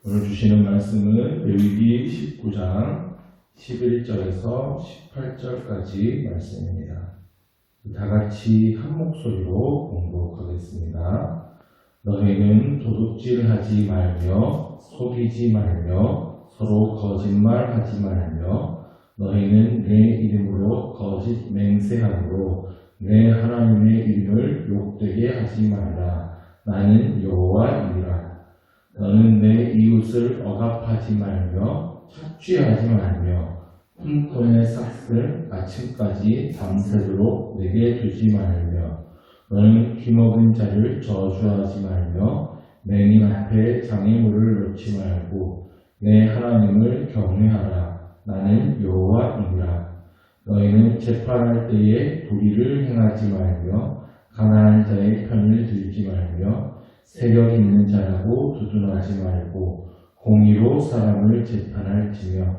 오늘 주시는 말씀은 레위기 19장 11절에서 18절까지 말씀입니다. 다 같이 한 목소리로 공독하겠습니다. 너희는 도둑질하지 말며 속이지 말며 서로 거짓말하지 말며 너희는 내 이름으로 거짓 맹세함으로 내 하나님의 이름을 욕되게 하지 말라. 나는 여호와이니라. 너는 내 이웃을 억압하지 말며 착취하지 말며 품꾼의 삭을 아침까지 밤새도록 내게 두지 말며 너는 기먹은 자를 저주하지 말며 맹인 앞에 장애물을 놓지 말고 내 하나님을 경외하라. 나는 여호와이니라. 너희는 재판할 때에 도리를 행하지 말며 가난한 자의 편을 들지 말며 세력 있는 자라고 두둔하지 말고 공의로 사람을 재판할지며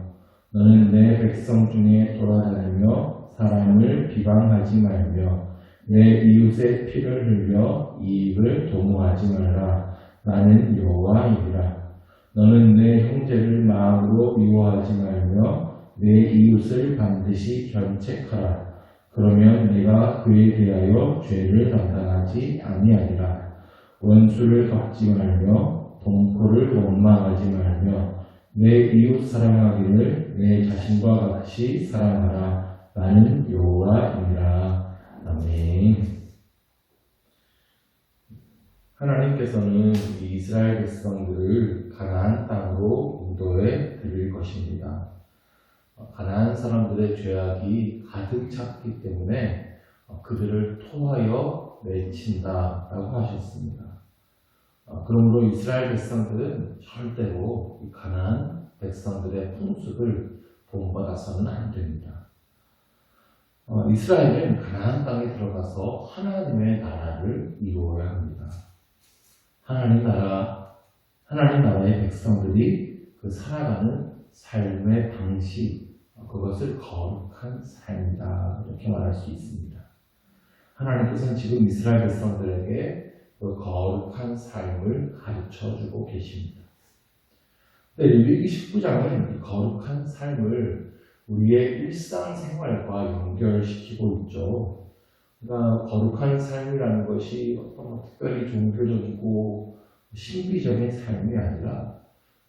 너는 내 백성 중에 돌아다니며 사람을 비방하지 말며 내 이웃의 피를 흘려 이익을 도모하지 말라. 나는 여호와이니라. 너는 내 형제를 마음으로 미워하지 말며 내 이웃을 반드시 견책하라. 그러면 내가 그에 대하여 죄를 담당하지 아니하리라. 원수를 갚지 말며 동포를 원망하지 말며 내 이웃 사랑하기를 내 자신과 같이 사랑하라. 나는 여호와이니라. 아멘. 하나님께서는 이스라엘 백성들을 가나안 땅으로 인도해 드릴 것입니다. 가나안 사람들의 죄악이 가득 찼기 때문에 그들을 토하여 내친다라고 하셨습니다. 그러므로 이스라엘 백성들은 절대로 이 가나안 백성들의 풍습을 본받아서는 안 됩니다. 이스라엘은 가나안 땅에 들어가서 하나님의 나라를 이루어야 합니다. 하나님 나라의 백성들이 그 살아가는 삶의 방식, 그것을 거룩한 삶이다 이렇게 말할 수 있습니다. 하나님께서는 지금 이스라엘 백성들에게 그 거룩한 삶을 가르쳐주고 계십니다. 레위기 19장은 거룩한 삶을 우리의 일상생활과 연결시키고 있죠. 그러니까 거룩한 삶이라는 것이 어떤 특별히 종교적이고 신비적인 삶이 아니라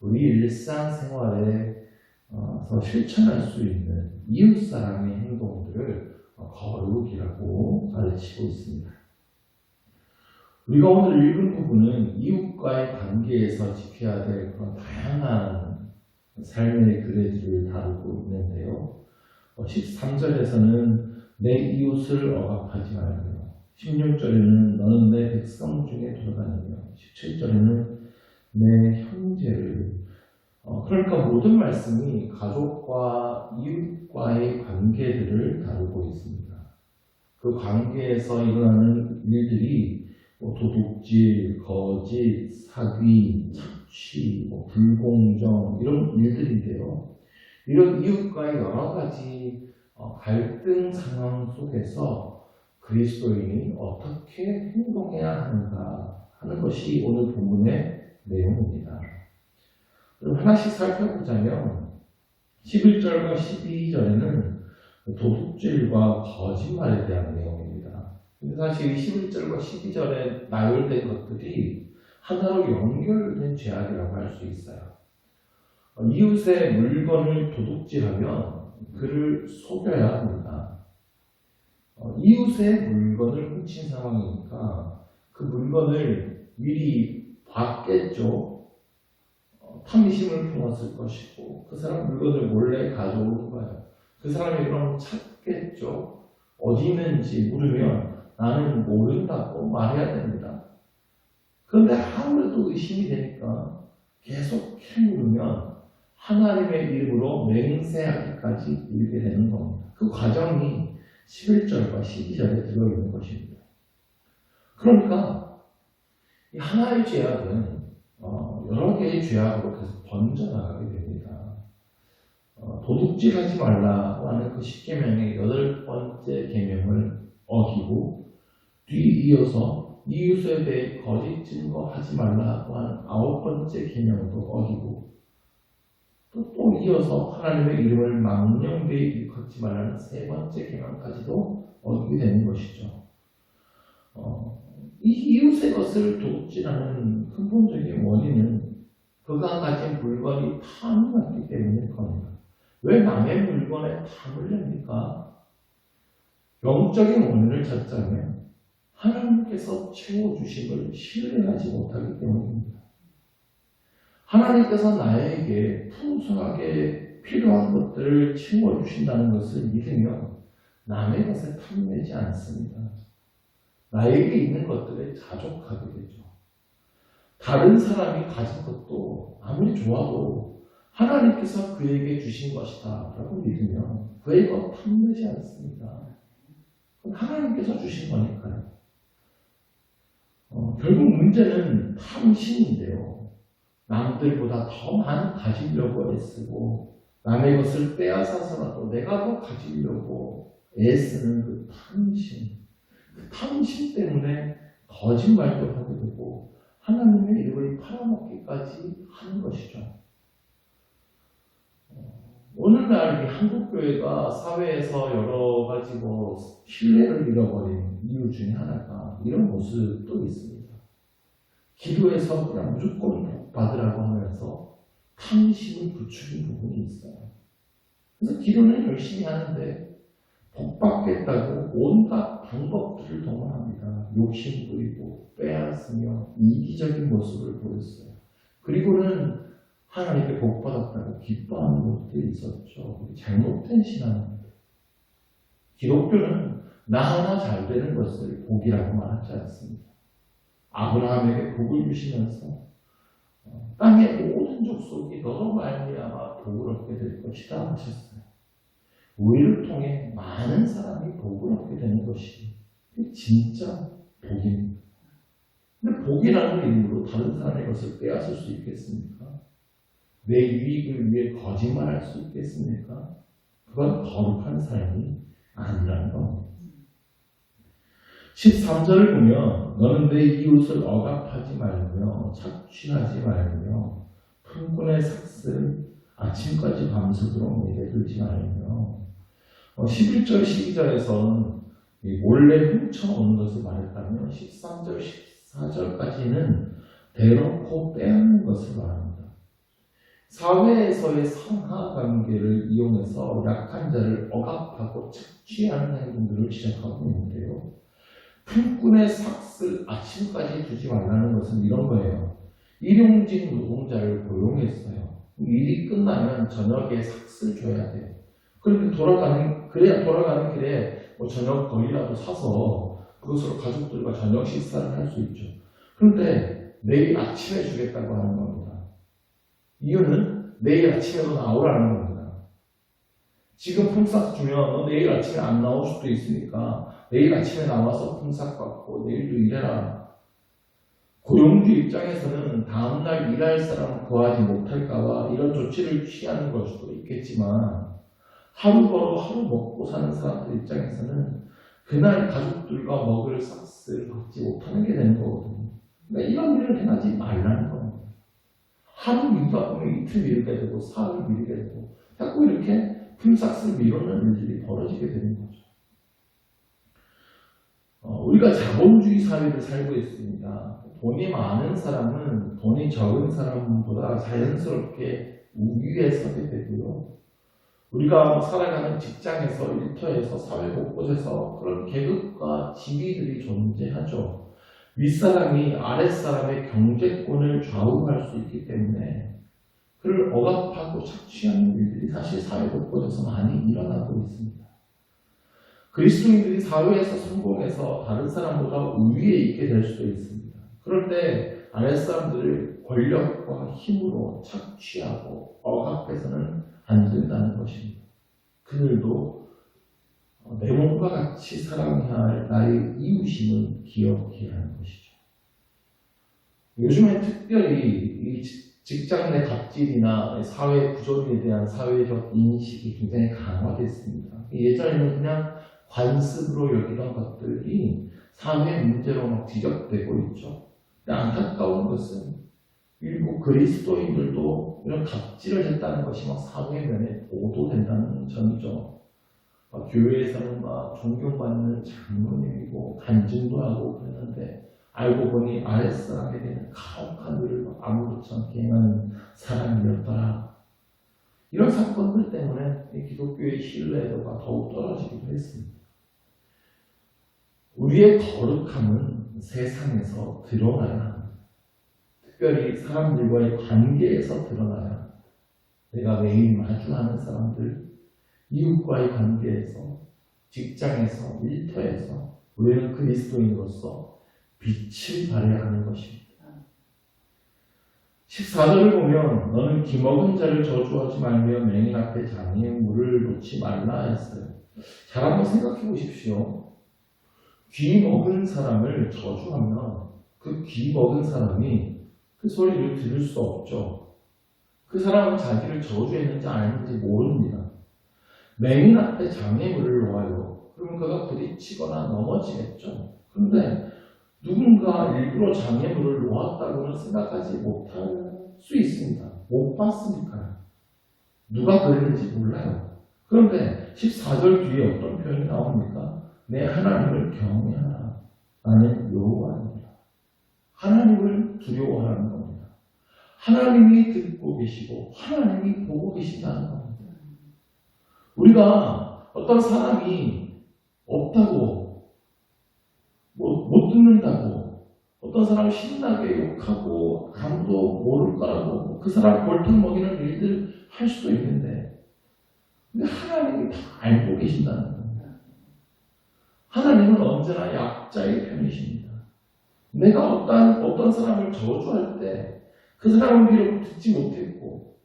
우리 일상생활에서 실천할 수 있는 이웃사랑의 행동들을 거룩이라고 가르치고 있습니다. 우리가 오늘 읽은 부분은 이웃과의 관계에서 지켜야 될 그런 다양한 삶의 규례들을 다루고 있는데요. 13절에서는 내 이웃을 억압하지 말며 16절에는 너는 내 백성 중에 돌아다니며 17절에는 내 형제를 그러니까 모든 말씀이 가족과 이웃과의 관계들을 다루고 있습니다. 그 관계에서 일어나는 일들이 도둑질, 거짓, 사기, 착취, 불공정 이런 일들인데요. 이런 이웃과의 여러 가지 갈등 상황 속에서 그리스도인이 어떻게 행동해야 하는가 하는 것이 오늘 본문의 내용입니다. 그럼 하나씩 살펴보자면 11절과 12절에는 도둑질과 거짓말에 대한 내용입니다. 근데 사실 11절과 12절에 나열된 것들이 하나로 연결된 죄악이라고 할 수 있어요. 이웃의 물건을 도둑질하면 그를 속여야 합니다. 이웃의 물건을 훔친 상황이니까 그 물건을 미리 봤겠죠. 탐심을 품었을 것이고 그 사람 물건을 몰래 가져오는 거예요. 그 사람이 그럼 찾겠죠. 어디 있는지 물으면 나는 모른다고 말해야 됩니다. 그런데 아무래도 의심이 되니까 계속 물으면 하나님의 이름으로 맹세하기까지 이르게 되는 겁니다. 그 과정이 11절과 12절에 들어있는 것입니다. 그러니까 이 하나의 죄악은 여러 개의 죄악으로 계속 번져나가게 됩니다. 도둑질하지 말라고 하는 그 10계명의 8번째 계명을 어기고 뒤이어서 이웃에 대해 거짓 증거하지 말라고 하는 9번째 계명도 어기고 또 이어서 하나님의 이름을 망령되이 일컫지 말라는 3번째 계명까지도 어기게 되는 것이죠. 이 이웃의 것을 돕지라는 근본적인 원인은 그가 가진 물건이 탐이 났기 때문일 겁니다. 왜 남의 물건에 탐을 냅니까? 영적인 원인을 찾자면 하나님께서 채워주심을 신뢰하지 못하기 때문입니다. 하나님께서 나에게 풍성하게 필요한 것들을 채워주신다는 것을 믿으면 남의 것에 탐내지 않습니다. 나에게 있는 것들에 자족하게 되죠. 다른 사람이 가진 것도 아무리 좋아도 하나님께서 그에게 주신 것이다 라고 믿으면 그의 것 탐내지 않습니다. 하나님께서 주신 거니까요. 결국 문제는 탐심인데요. 남들보다 더 많이 가지려고 애쓰고 남의 것을 빼앗아서라도 내가 더 가지려고 애쓰는 그 탐심. 그 탐심 때문에 거짓말도 하게 되고 하나님의 이름을 팔아먹기까지 하는 것이죠. 오늘날 한국교회가 사회에서 여러 가지 신뢰를 잃어버린 이유 중에 하나가 이런 모습도 있습니다. 기도에서 그냥 무조건 복 받으라고 하면서 탐심을 부추긴 부분이 있어요. 그래서 기도는 열심히 하는데 복 받겠다고 온갖 방법들을 동원합니다. 욕심 부리고 빼앗으며 이기적인 모습을 보였어요. 그리고는 하나님께 복 받았다고 기뻐하는 것도 있었죠. 잘못된 신앙입니다. 기독교는 나 하나 잘 되는 것을 복이라고 말하지 않습니다. 아브라함에게 복을 주시면서 땅의 모든 족속이 너로 말미암아 복을 얻게 될 것이다 하셨어요. 우리를 통해 많은 사람이 복을 얻게 되는 것이 진짜 복입니다. 근데 복이라는 이름으로 다른 사람의 것을 빼앗을 수 있겠습니까? 내 유익을 위해 거짓말할 수 있겠습니까? 그건 거룩한 삶이 아니라는 겁니다. 13절을 보면 너는 내 이웃을 억압하지 말며 착취하지 말며 품꾼의 삭슬 아침까지 밤새도록 내게 들지 말며 11절 12절에서는 몰래 훔쳐오는 것을 말했다면 13절 14절까지는 대놓고 빼앗는 것을 말합니다. 사회에서의 상하 관계를 이용해서 약한 자를 억압하고 착취하는 행동들을 시작하고 있는데요. 품꾼의 삭슬 아침까지 두지 말라는 것은 이런 거예요. 일용직 노동자를 고용했어요. 일이 끝나면 저녁에 삭슬 줘야 돼요. 그런데 돌아가는 길에 저녁 거리라도 사서 그것으로 가족들과 저녁 식사를 할 수 있죠. 그런데 내일 아침에 주겠다고 하는 겁니다. 이유는 내일 아침에 너 나오라는 겁니다. 지금 품삯 주면 너 내일 아침에 안 나올 수도 있으니까 내일 아침에 나와서 품삯 받고 내일도 일해라. 고용주 입장에서는 다음날 일할 사람을 구하지 못할까봐 이런 조치를 취하는 걸 수도 있겠지만 하루 벌어 하루 먹고 사는 사람들 입장에서는 그날 가족들과 먹을 삭스를 받지 못하는 게 되는 거거든요. 그러니까 이런 일을 행하지 말라는 겁니다. 하루 미루다 보면 이틀 미루게 되고 사흘 미루게 되고 자꾸 이렇게 품삯을 미루는 일들이 벌어지게 되는 거죠. 우리가 자본주의 사회를 살고 있습니다. 돈이 많은 사람은 돈이 적은 사람보다 자연스럽게 우위에 서게 되고요. 우리가 살아가는 직장에서 일터에서 사회 곳곳에서 그런 계급과 지위들이 존재하죠. 윗사람이 아랫사람의 경제권을 좌우할 수 있기 때문에 그를 억압하고 착취하는 일들이 사실 사회 곳곳에서 많이 일어나고 있습니다. 그리스도인들이 사회에서 성공해서 다른 사람보다 우위에 있게 될 수도 있습니다. 그럴 때 아랫사람들을 권력과 힘으로 착취하고 억압해서는 안 된다는 것입니다. 그들도 내 몸과 같이 사랑해야 할 나의 이웃임을 기억해야 하는 것이죠. 요즘에 특별히 이 직장 내 갑질이나 사회 구조에 대한 사회적 인식이 굉장히 강화됐습니다. 예전에는 그냥 관습으로 여기던 것들이 사회 문제로 막 지적되고 있죠. 근데 안타까운 것은 일부 그리스도인들도 이런 갑질을 했다는 것이 막 사회면에 보도된다는 점이죠. 교회에서는 막 존경받는 장로님이고 간증도 하고 그러는데 알고 보니 아랫사람에게는 가혹한 일을 아무렇지 않게 행하는 사람이었더라. 이런 사건들 때문에 기독교의 신뢰도가 더욱 떨어지기도 했습니다. 우리의 거룩함은 세상에서 드러나야 합니다. 특별히 사람들과의 관계에서 드러나야 합니다. 내가 매일 마주하는 사람들, 이웃과의 관계에서, 직장에서, 일터에서 우리는 그리스도인으로서 빛을 발해야 하는 것입니다. 14절을 보면 너는 기먹은 자를 저주하지 말며 맹인 앞에 장애의 물을 놓지 말라 했어요. 잘 한번 생각해 보십시오. 귀 먹은 사람을 저주하면 그 귀 먹은 사람이 그 소리를 들을 수 없죠. 그 사람은 자기를 저주했는지 아닌지 모릅니다. 맹인 앞에 장애물을 놓아요. 그러면 그가 부딪히거나 넘어지겠죠. 그런데 누군가 일부러 장애물을 놓았다고는 생각하지 못할 수 있습니다. 못 봤으니까요. 누가 그랬는지 몰라요. 그런데 14절 뒤에 어떤 표현이 나옵니까? 내 하나님을 경외하라. 나는 여호와입니다. 하나님을 두려워하는 겁니다. 하나님이 듣고 계시고 하나님이 보고 계신다는 겁니다. 우리가 어떤 사람이 없다고 못 듣는다고 어떤 사람 신나게 욕하고 아무도 모를 거라고 그 사람 골탕 먹이는 일들 할 수도 있는데 근데 하나님이 다 알고 계신다는 겁니다. 하나님은 언제나 약자의 편이십니다. 내가 어떤 사람을 저주할 때 그 사람은 비록 듣지 못했고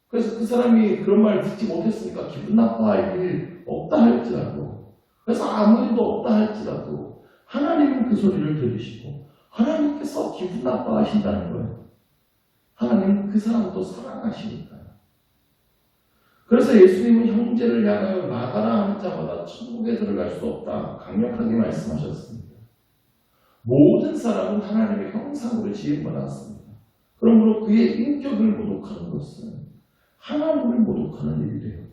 그래서 그 사람이 그런 말을 듣지 못했으니까 기분 나빠할 일 없다 할지라도 그래서 아무 일도 없다 할지라도 하나님은 그 소리를 들으시고 하나님께서 기분 나빠하신다는 거예요. 하나님은 그 사람도 사랑하시니까요. 그래서 예수님은 형제를 향하여 나가라 하는 자마다 천국에 들어갈 수 없다 강력하게 말씀하셨습니다. 모든 사람은 하나님의 형상으로 지음받았습니다. 그러므로 그의 인격을 모독하는 것은 하나님을 모독하는 일이래요.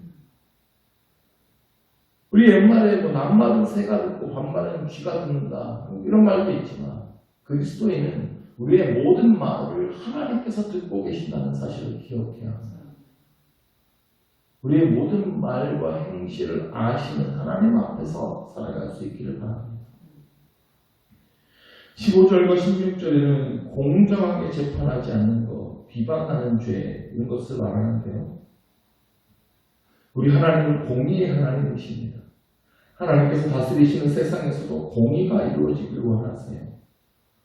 우리 옛말에 낭말은 새가 듣고 반말은 쥐가 듣는다 이런 말도 있지만 그리스도인은 우리의 모든 말을 하나님께서 듣고 계신다는 사실을 기억해야 합니다. 우리의 모든 말과 행실을 아시는 하나님 앞에서 살아갈 수 있기를 바랍니다. 15절과 16절에는 공정하게 재판하지 않는 것, 비방하는 죄 이런 것을 말하는데요. 우리 하나님은 공의의 하나님이십니다. 하나님께서 다스리시는 세상에서도 공의가 이루어지길 원하세요.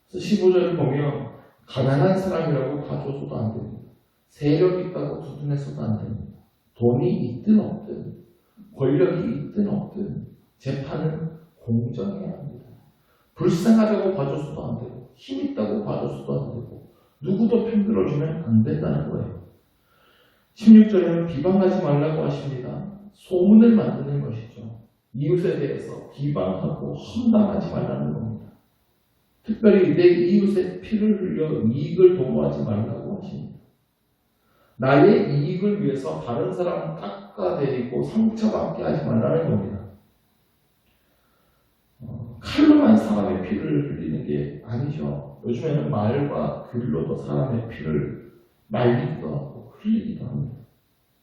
그래서 15절을 보면 가난한 사람이라고 봐줘서도 안 됩니다. 세력이 있다고 두둔해서도 안 됩니다. 돈이 있든 없든 권력이 있든 없든 재판은 공정해야 합니다. 불쌍하다고 봐줘서도 안 되고 힘 있다고 봐줘서도 안 되고 누구도 편들어주면 안 된다는 거예요. 16절에는 비방하지 말라고 하십니다. 소문을 만드는 것이죠. 이웃에 대해서 비방하고 험담하지 말라는 겁니다. 특별히 내 이웃의 피를 흘려 이익을 도모하지 말라고 하십니다. 나의 이익을 위해서 다른 사람을 깎아내리고 상처받게 하지 말라는 겁니다. 칼로만 사람의 피를 흘리는 게 아니죠. 요즘에는 말과 글로도 사람의 피를 말리기도 하고 흘리기도 합니다.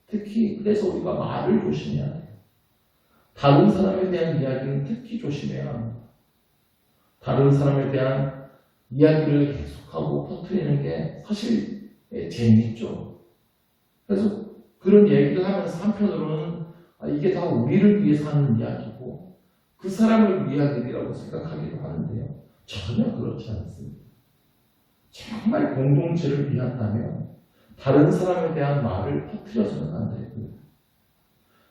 특히 그래서 우리가 말을 조심해야 돼요. 다른 사람에 대한 이야기는 특히 조심해야 합니다. 다른 사람에 대한 이야기를 계속하고 퍼뜨리는 게 사실 재밌죠. 그래서 그런 얘기를 하면서 한편으로는 이게 다 우리를 위해서 하는 이야기고 그 사람을 위한 일이라고 생각하기도 하는데요. 전혀 그렇지 않습니다. 정말 공동체를 위한다면 다른 사람에 대한 말을 퍼뜨려서는 안 되고요.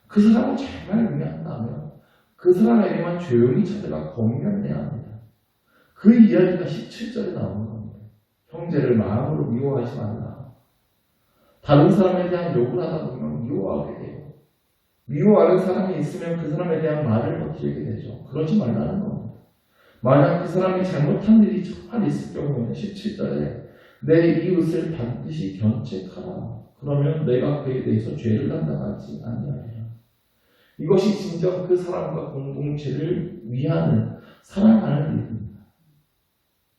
그 사람을 정말 위한다면 그 사람에게만 조용히 찾아가 권면해야 합니다. 그 이야기가 17절에 나오는 겁니다. 형제를 마음으로 미워하지 말라. 다른 사람에 대한 욕을 하다 보면 미워하게 돼요. 미워하는 사람이 있으면 그 사람에 대한 말을 퍼뜨리게 되죠. 그러지 말라는 겁니다. 만약 그 사람이 잘못한 일이 정말 있을 경우에는 17절에 내 이웃을 반드시 견책하라. 그러면 내가 그에 대해서 죄를 담당하지 아니하리라. 이것이 진정 그 사람과 공동체를 위하는 사랑하는 일입니다.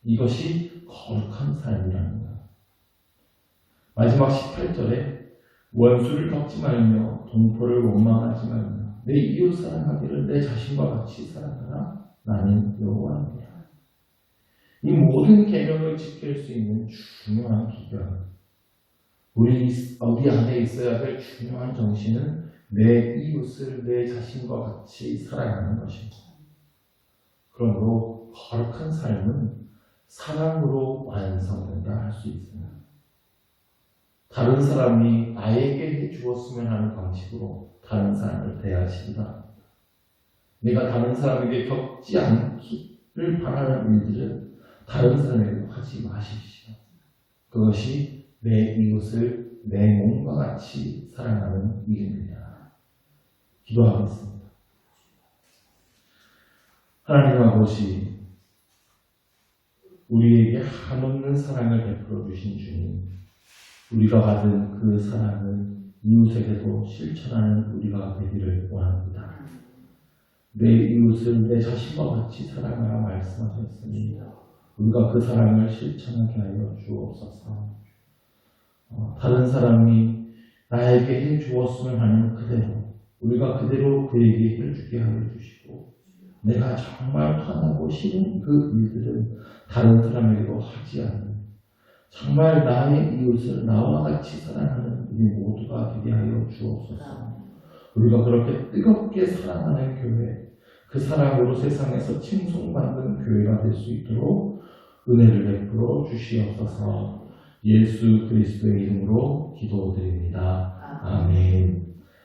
이것이 거룩한 삶이라는 거예요. 마지막 18절에 원수를 덮지 말며 동포를 원망하지 말며 내 이웃 사랑하기를 내 자신과 같이 사랑하라. 나는 여호와입니다. 이 모든 계명을 지킬 수 있는 중요한 기결, 우리 안에 있어야 될 중요한 정신은 내 이웃을 내 자신과 같이 사랑하는 것입니다. 그러므로 거룩한 삶은 사랑으로 완성된다 할 수 있습니다. 다른 사람이 나에게 해주었으면 하는 방식으로 다른 사람을 대하시기 바랍니다. 내가 다른 사람에게 겪지 않기를 바라는 일들은 다른 사람에게 하지 마십시오. 그것이 내 이웃을 내 몸과 같이 사랑하는 일입니다. 기도하겠습니다. 하나님 아버지, 우리에게 한없는 사랑을 베풀어 주신 주님, 우리가 받은 그 사랑을 이웃에게도 실천하는 우리가 되기를 원합니다. 내 이웃을 내 자신과 같이 사랑하라 말씀하셨습니다. 우리가 그 사랑을 실천하게 하여 주옵소서. 다른 사람이 나에게 해 주었으면 하는 그대로 우리가 그대로 그에게 해주게 하여 주시고, 내가 정말 화나고 싫은 그 일들은 다른 사람에게도 하지 않는, 정말 나의 이웃을 나와 같이 사랑하는 우리 모두가 되게 하여 주옵소서. 우리가 그렇게 뜨겁게 사랑하는 교회, 그 사랑으로 세상에서 칭송받는 교회가 될 수 있도록 은혜를 베풀어 주시옵소서. 예수 그리스도의 이름으로 기도드립니다.